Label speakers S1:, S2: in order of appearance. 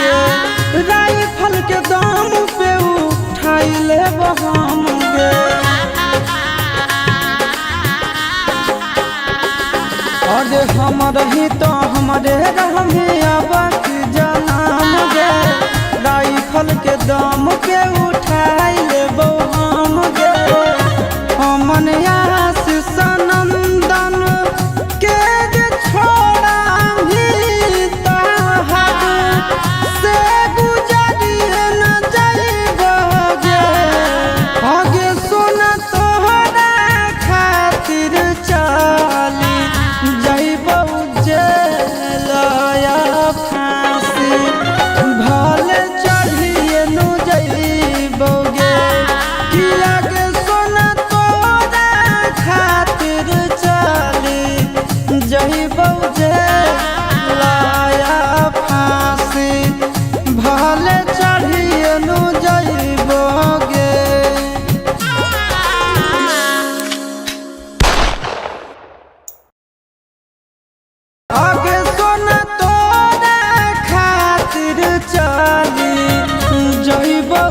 S1: गे राइफल के दाम पे उठाई ले हम गे। अरे हम रही तो हमारे रहमी अब जनाम गे राइफल के दाम पे उठाई ले हम गे। हमन आशीष नंदन के छोड़ा भी तहार से गुजरिए न जाइबगे। आगे सुन तोहरा खातिर चाली जाइबौ जेलया फांसी भले चढ़िए नु जाइबगे। कि आगे सुन तोहरा खातिर चाली जाइबौ जेलया फांसी भले चढ़िए नु जाइबगे। आगे सुन तोरा खातिर चाली जाइबौ।